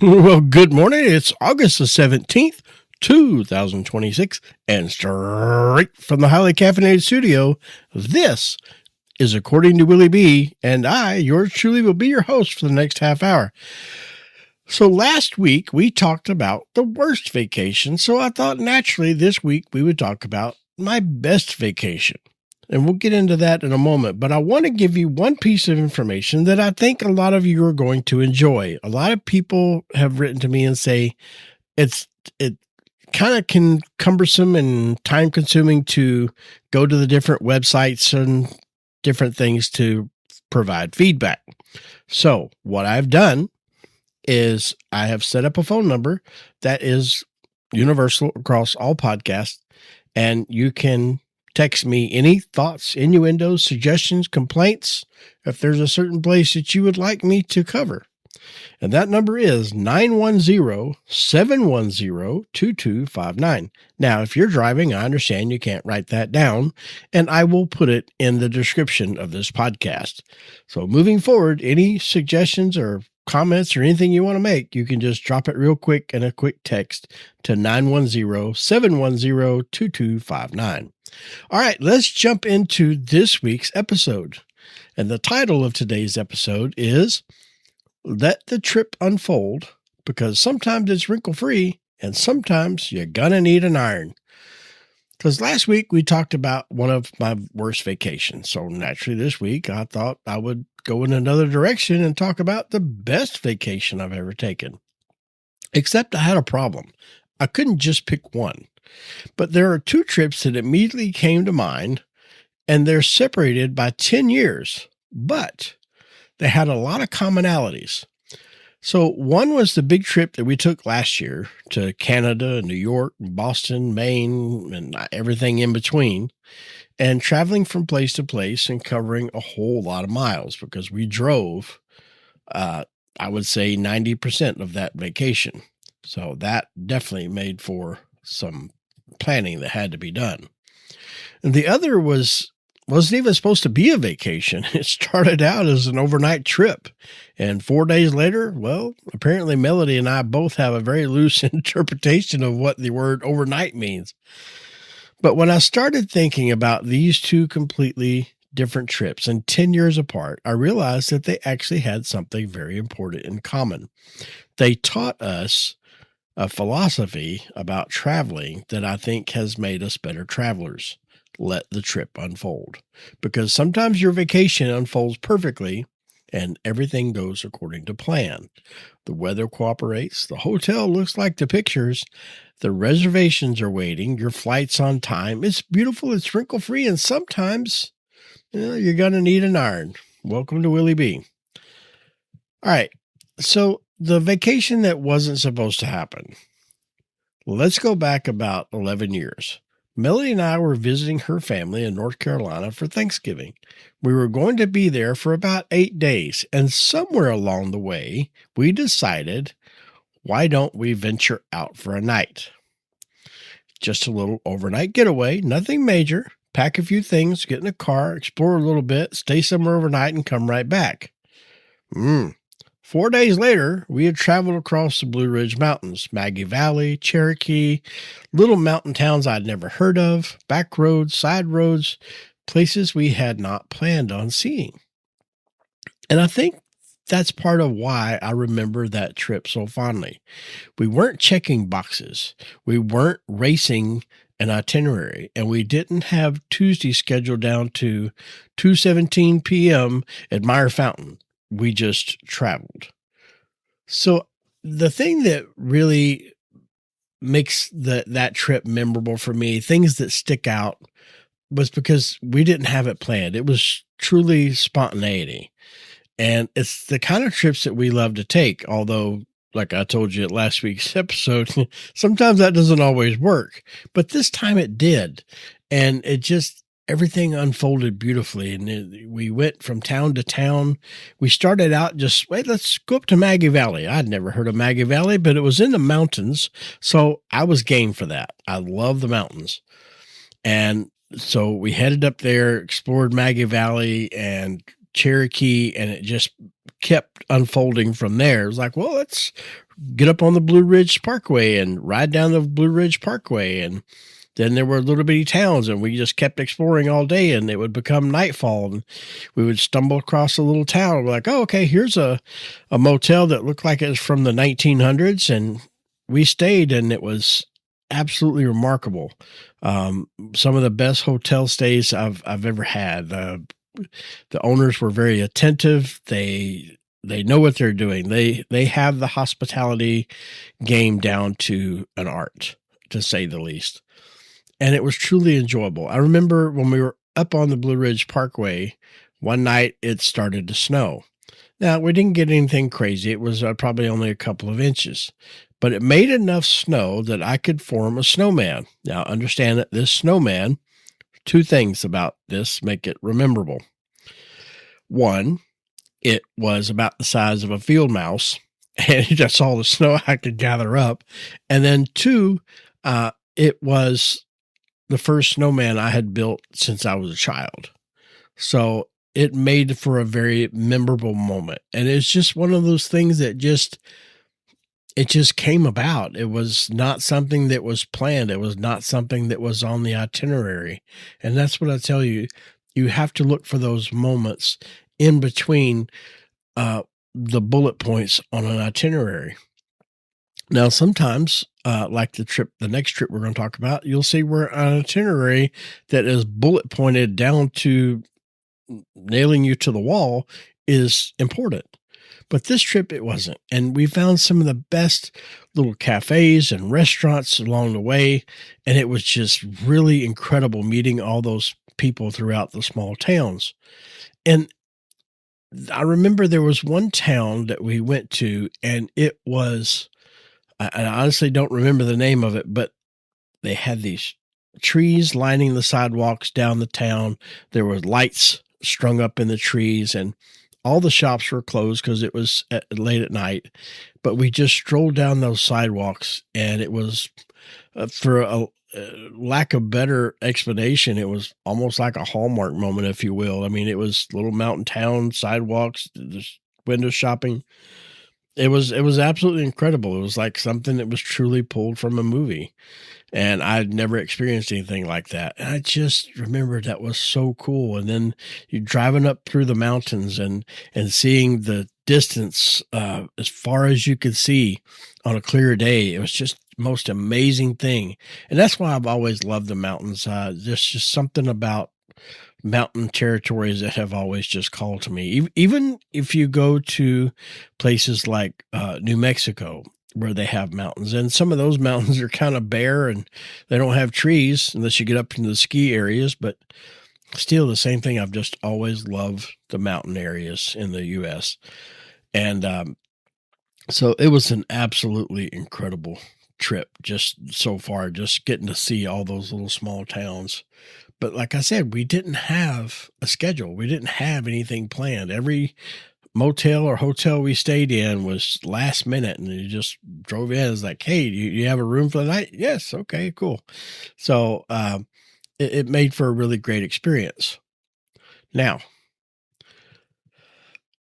Well, good morning. It's August the 17th, 2026, and straight from the highly caffeinated studio, this is According to Willie B, and I, yours truly, will be your host for the next half hour. So last week, we talked about the worst vacation, so I thought naturally this week we would talk about my best vacation. And we'll get into that in a moment, but I want to give you one piece of information that I think a lot of you are going to enjoy. A lot of people have written to me and say it kind of cumbersome and time consuming to go to the different websites and different things to provide feedback. So what I've done is I have set up a phone number that is universal across all podcasts, and you can text me any thoughts, innuendos, suggestions, complaints, if there's a certain place that you would like me to cover. And that number is 910-710-2259. Now, if you're driving, I understand you can't write that down, and I will put it in the description of this podcast. So moving forward, any suggestions or comments or anything you want to make, you can just drop it real quick in a quick text to 910-710-2259. All right, let's jump into this week's episode. And the title of today's episode is Let the Trip Unfold, because sometimes it's wrinkle-free and sometimes you're gonna need an iron. Because last week we talked about one of my worst vacations. So naturally this week I thought I would go in another direction and talk about the best vacation I've ever taken. Except I had a problem. I couldn't just pick one. But there are two trips that immediately came to mind, and they're separated by 10 years, but they had a lot of commonalities. So one was the big trip that we took last year to Canada, New York, Boston, Maine, and everything in between, and traveling from place to place and covering a whole lot of miles because we drove, I would say 90% of that vacation. So that definitely made for some planning that had to be done. And the other wasn't even supposed to be a vacation. It started out as an overnight trip. And 4 days later, well, apparently Melody and I both have a very loose interpretation of what the word overnight means. But when I started thinking about these two completely different trips and 10 years apart, I realized that they actually had something very important in common. They taught us a philosophy about traveling that I think has made us better travelers. Let the trip unfold. Because sometimes your vacation unfolds perfectly and everything goes according to plan. The weather cooperates, the hotel looks like the pictures, the reservations are waiting, your flight's on time, it's beautiful, it's wrinkle-free, and sometimes you're going to need an iron. Welcome to Willie B. All right, so the vacation that wasn't supposed to happen. Let's go back about 11 years. Melody and I were visiting her family in North Carolina for Thanksgiving. We were going to be there for about 8 days, and somewhere along the way, we decided, why don't we venture out for a night? Just a little overnight getaway, nothing major. Pack a few things, get in a car, explore a little bit, stay somewhere overnight, and come right back. 4 days later, we had traveled across the Blue Ridge Mountains, Maggie Valley, Cherokee, little mountain towns I'd never heard of, back roads, side roads, places we had not planned on seeing. And I think that's part of why I remember that trip so fondly. We weren't checking boxes. We weren't racing an itinerary, and we didn't have Tuesday scheduled down to 2:17 p.m. at Meyer Fountain. We just traveled. So the thing that really makes that trip memorable for me, things that stick out, was because we didn't have it planned. It was truly spontaneity. And it's the kind of trips that we love to take, although, like I told you at last week's episode, sometimes that doesn't always work. But this time it did. And everything unfolded beautifully, and we went from town to town. We started out let's go up to Maggie Valley. I'd never heard of Maggie Valley, but it was in the mountains, so I was game for that. I love the mountains. And so we headed up there, explored Maggie Valley, and Cherokee, and it just kept unfolding from there. It was like, well, let's get up on the Blue Ridge Parkway and ride down the Blue Ridge Parkway. And then there were little bitty towns, and we just kept exploring all day, and it would become nightfall, and we would stumble across a little town. And we're like, oh, okay, here's a motel that looked like it was from the 1900s, and we stayed, and it was absolutely remarkable. Some of the best hotel stays I've ever had. The owners were very attentive. They know what they're doing. They have the hospitality game down to an art, to say the least. And it was truly enjoyable. I remember when we were up on the Blue Ridge Parkway, one night it started to snow. Now, we didn't get anything crazy. It was probably only a couple of inches, but it made enough snow that I could form a snowman. Now, understand that this snowman, two things about this make it memorable. One, it was about the size of a field mouse, and that's all the snow I could gather up. And then two, it was the first snowman I had built since I was a child. So it made for a very memorable moment. And it's just one of those things that it just came about. It was not something that was planned. It was not something that was on the itinerary. And that's what I tell you. You have to look for those moments in between the bullet points on an itinerary. Now, sometimes, like the next trip we're going to talk about, you'll see we're on an itinerary that is bullet pointed down to nailing you to the wall is important. But this trip, it wasn't. And we found some of the best little cafes and restaurants along the way. And it was just really incredible meeting all those people throughout the small towns. And I remember there was one town that we went to, and it was, I honestly don't remember the name of it, but they had these trees lining the sidewalks down the town. There were lights strung up in the trees, and all the shops were closed because it was late at night. But we just strolled down those sidewalks, and it was, for a lack of better explanation, it was almost like a Hallmark moment, if you will. I mean, it was little mountain town sidewalks, just window shopping. It was absolutely incredible. It was like something that was truly pulled from a movie. And I'd never experienced anything like that. And I just remember that was so cool. And then you're driving up through the mountains and seeing the distance as far as you could see on a clear day. It was just the most amazing thing. And that's why I've always loved the mountains. There's just something about mountain territories that have always just called to me. Even if you go to places like New Mexico, where they have mountains, and some of those mountains are kind of bare and they don't have trees unless you get up into the ski areas, but still the same thing. I've just always loved the mountain areas in the U.S. And so it was an absolutely incredible trip just so far, just getting to see all those little small towns. But like I said, we didn't have a schedule. We didn't have anything planned. Every motel or hotel we stayed in was last minute, and you just drove in. It's like, hey, you have a room for the night? Yes. Okay, cool. So it made for a really great experience. Now,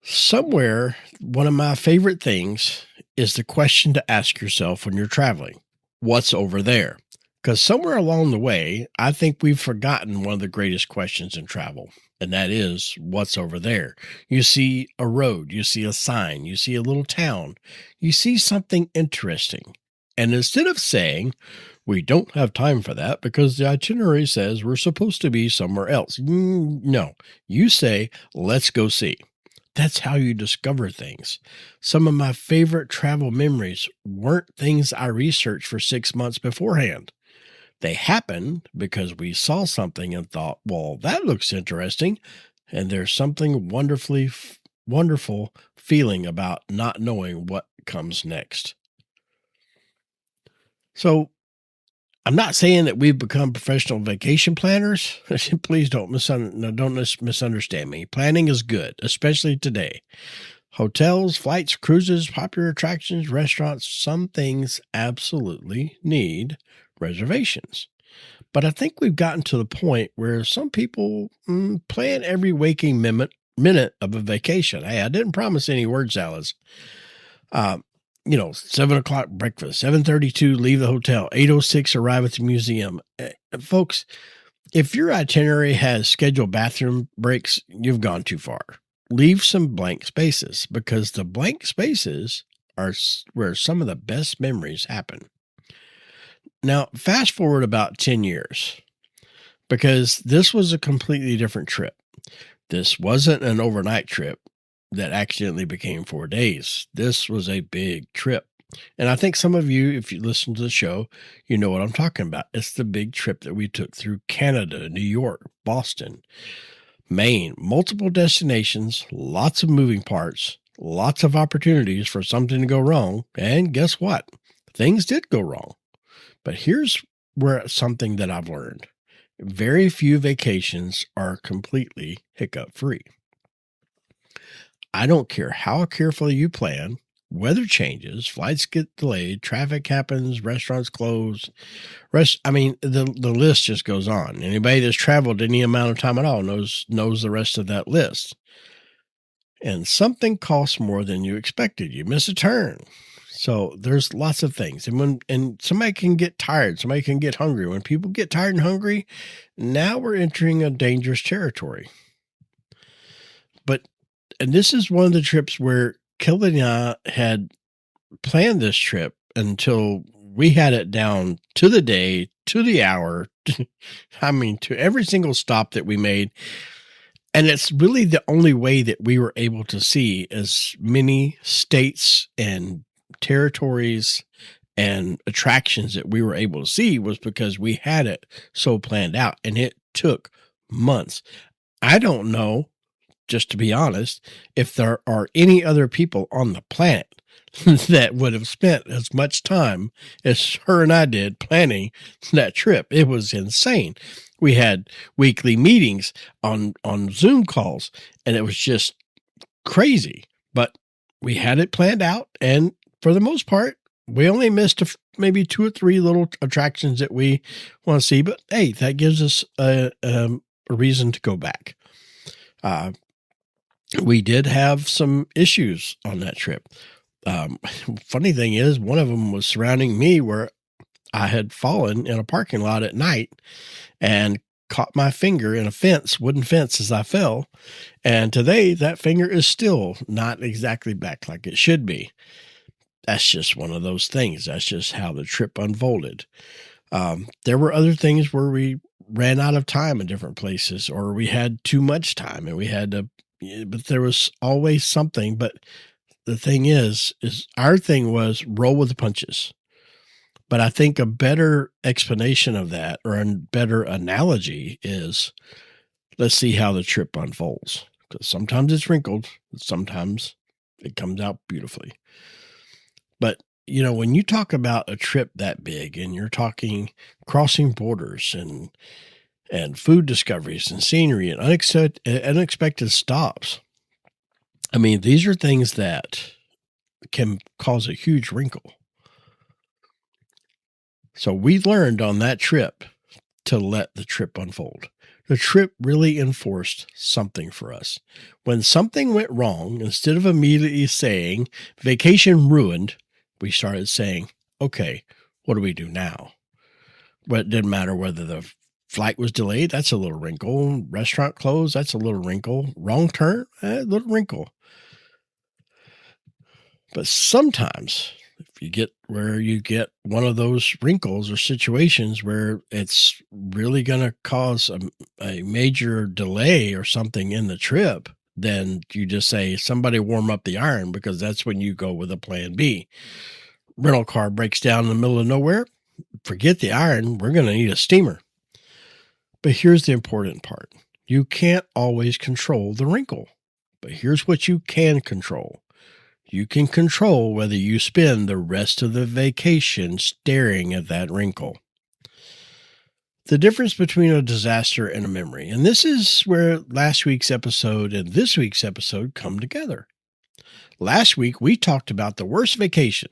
somewhere, one of my favorite things is the question to ask yourself when you're traveling. What's over there? Because somewhere along the way, I think we've forgotten one of the greatest questions in travel, and that is, what's over there? You see a road, you see a sign, you see a little town, you see something interesting. And instead of saying, we don't have time for that because the itinerary says we're supposed to be somewhere else. No, you say, let's go see. That's how you discover things. Some of my favorite travel memories weren't things I researched for 6 months beforehand. They happened because we saw something and thought, well, that looks interesting. And there's something wonderful feeling about not knowing what comes next. So I'm not saying that we've become professional vacation planners. Please don't misunderstand me. Planning is good, especially today. Hotels, flights, cruises, popular attractions, restaurants, some things absolutely need reservations. But I think we've gotten to the point where some people plan every waking minute of a vacation. Hey, I didn't promise any word salads. 7 o'clock breakfast, 7:32 leave the hotel, 8:06 arrive at the museum. Folks, if your itinerary has scheduled bathroom breaks, you've gone too far. Leave some blank spaces, because the blank spaces are where some of the best memories happen. Now, fast forward about 10 years, because this was a completely different trip. This wasn't an overnight trip that accidentally became 4 days. This was a big trip. And I think some of you, if you listen to the show, you know what I'm talking about. It's the big trip that we took through Canada, New York, Boston, Maine, multiple destinations, lots of moving parts, lots of opportunities for something to go wrong. And guess what? Things did go wrong. But here's where something that I've learned. Very few vacations are completely hiccup free. I don't care how carefully you plan, weather changes, flights get delayed, traffic happens, restaurants close. The list just goes on. Anybody that's traveled any amount of time at all knows the rest of that list. And something costs more than you expected. You miss a turn. So there's lots of things. And somebody can get tired. Somebody can get hungry. When people get tired and hungry, now we're entering a dangerous territory. And this is one of the trips where Kelly and I had planned this trip until we had it down to the day, to the hour, to every single stop that we made. And it's really the only way that we were able to see as many states and territories and attractions that we were able to see, was because we had it so planned out, and it took months. I don't know, just to be honest, if there are any other people on the planet that would have spent as much time as her and I did planning that trip. It was insane. We had weekly meetings on Zoom calls, and it was just crazy. But we had it planned out, and for the most part, we only missed maybe 2 or 3 little attractions that we want to see. But hey, that gives us a reason to go back. We did have some issues on that trip. Funny thing is, one of them was surrounding me, where I had fallen in a parking lot at night and caught my finger in a wooden fence as I fell. And today that finger is still not exactly back like it should be. That's just one of those things. That's just how the trip unfolded. There were other things where we ran out of time in different places, or we had too much time and we had to, but there was always something. But the thing is our thing was roll with the punches. But I think a better explanation of that, or a better analogy, is let's see how the trip unfolds. Because sometimes it's wrinkled, sometimes it comes out beautifully. But, when you talk about a trip that big, and you're talking crossing borders and food discoveries and scenery and unexpected stops, these are things that can cause a huge wrinkle. So we learned on that trip to let the trip unfold. The trip really enforced something for us. When something went wrong, instead of immediately saying, vacation ruined, we started saying, okay, what do we do now? But it didn't matter whether the flight was delayed. That's a little wrinkle. Restaurant closed. That's a little wrinkle. Wrong turn. A little wrinkle. But sometimes if you get one of those wrinkles or situations where it's really going to cause a major delay or something in the trip, then you just say, somebody warm up the iron, because that's when you go with a plan B. Rental car breaks down in the middle of nowhere. Forget the iron. We're going to need a steamer. But here's the important part. You can't always control the wrinkle. But here's what you can control. You can control whether you spend the rest of the vacation staring at that wrinkle. The difference between a disaster and a memory. And this is where last week's episode and this week's episode come together. Last week, we talked about the worst vacation.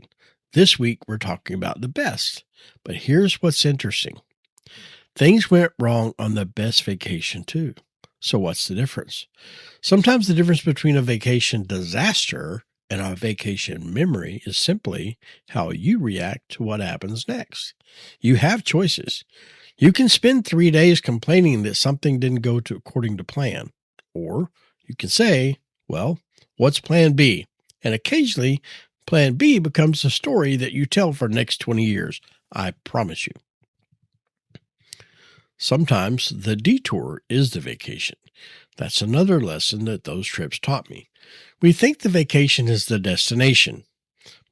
This week, we're talking about the best. But here's what's interesting. Things went wrong on the best vacation too. So, what's the difference? Sometimes the difference between a vacation disaster and a vacation memory is simply how you react to what happens next. You have choices. You can spend 3 days complaining that something didn't go to according to plan. Or you can say, well, what's plan B? And occasionally, plan B becomes the story that you tell for the next 20 years. I promise you. Sometimes the detour is the vacation. That's another lesson that those trips taught me. We think the vacation is the destination,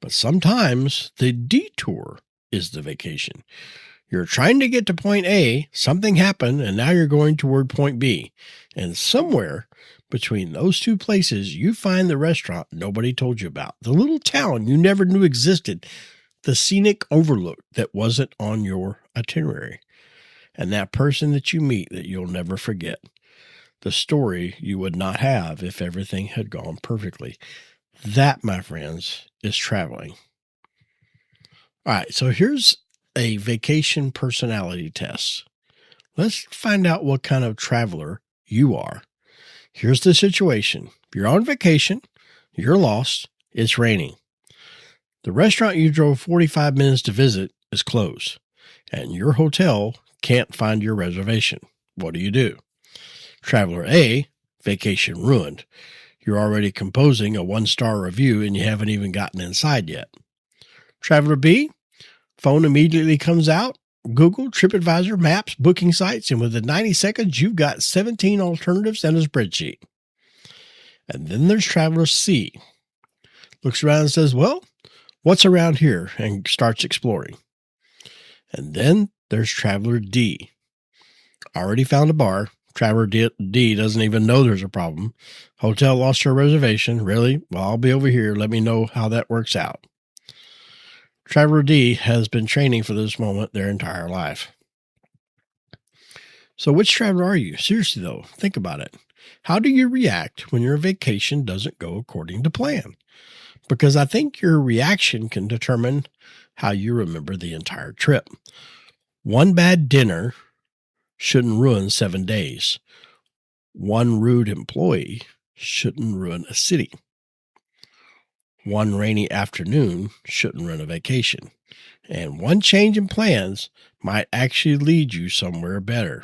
but sometimes the detour is the vacation. You're trying to get to point A, something happened, and now you're going toward point B. And somewhere between those two places, you find the restaurant nobody told you about, the little town you never knew existed, the scenic overlook that wasn't on your itinerary, and that person that you meet that you'll never forget. The story you would not have if everything had gone perfectly. That, my friends, is traveling. All right, so here's a vacation personality test. Let's find out what kind of traveler you are. Here's the situation. You're on vacation, you're lost, it's raining. The restaurant you drove 45 minutes to visit is closed, and your hotel can't find your reservation. What do? Traveler A, vacation ruined. You're already composing a 1-star review and you haven't even gotten inside yet. Traveler B, phone immediately comes out, Google, TripAdvisor, Maps, booking sites, and within 90 seconds, you've got 17 alternatives and a spreadsheet. And then there's Traveler C. Looks around and says, well, what's around here? And starts exploring. And then there's Traveler D. Already found a bar. Traveler D doesn't even know there's a problem. Hotel lost her reservation. Really? Well, I'll be over here. Let me know how that works out. Traveler D has been training for this moment their entire life. So which traveler are you? Seriously, though, think about it. How do you react when your vacation doesn't go according to plan? Because I think your reaction can determine how you remember the entire trip. One bad dinner shouldn't ruin 7 days. One rude employee shouldn't ruin a city. One rainy afternoon shouldn't ruin a vacation. And one change in plans might actually lead you somewhere better.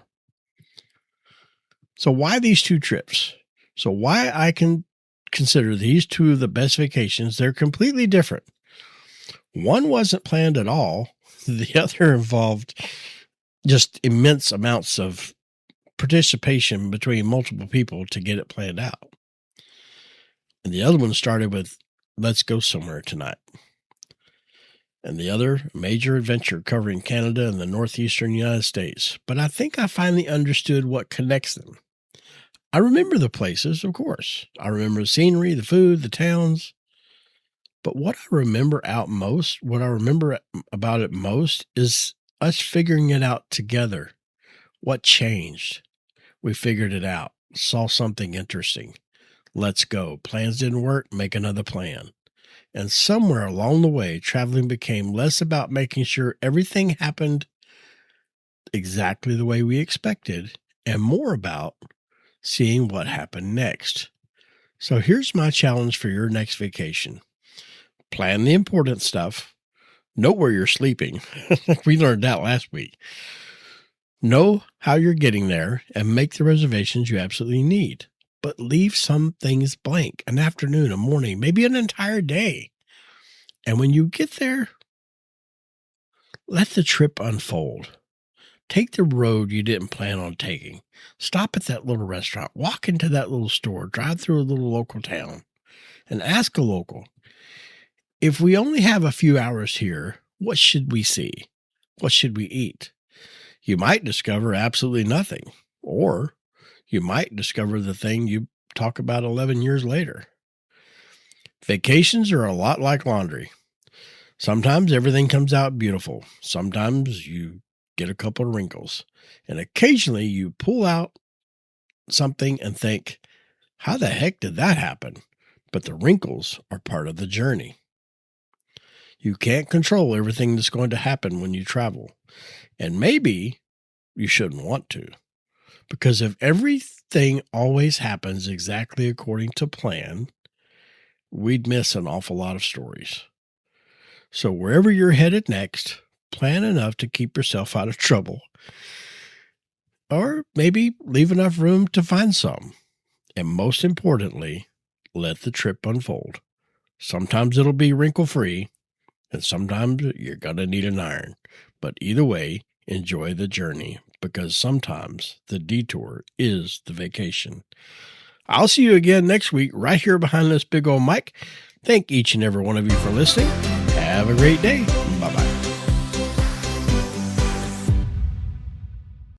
So why these two trips? So why I can consider these two of the best vacations? They're completely different. One wasn't planned at all. The other involved just immense amounts of participation between multiple people to get it planned out. And the other one started with, let's go somewhere tonight. And the other, major adventure covering Canada and the northeastern United States. But I think I finally understood what connects them. I remember the places, of course. I remember the scenery, the food, the towns. But what I remember about it most is us figuring it out together. What changed? We figured it out, saw something interesting. Let's go. Plans didn't work, make another plan. And somewhere along the way, traveling became less about making sure everything happened exactly the way we expected and more about seeing what happened next. So here's my challenge for your next vacation. Plan the important stuff. Know where you're sleeping. We learned that last week. Know how you're getting there and make the reservations you absolutely need. But leave some things blank. An afternoon, a morning, maybe an entire day. And when you get there, let the trip unfold. Take the road you didn't plan on taking. Stop at that little restaurant. Walk into that little store. Drive through a little local town. And ask a local, if we only have a few hours here, what should we see? What should we eat? You might discover absolutely nothing. Or you might discover the thing you talk about 11 years later. Vacations are a lot like laundry. Sometimes everything comes out beautiful. Sometimes you get a couple of wrinkles. And occasionally you pull out something and think, how the heck did that happen? But the wrinkles are part of the journey. You can't control everything that's going to happen when you travel. And maybe you shouldn't want to. Because if everything always happens exactly according to plan, we'd miss an awful lot of stories. So wherever you're headed next, plan enough to keep yourself out of trouble. Or maybe leave enough room to find some. And most importantly, let the trip unfold. Sometimes it'll be wrinkle-free, and sometimes you're going to need an iron. But either way, enjoy the journey, because sometimes the detour is the vacation. I'll see you again next week right here behind this big old mic. Thank each and every one of you for listening. Have a great day. Bye-bye.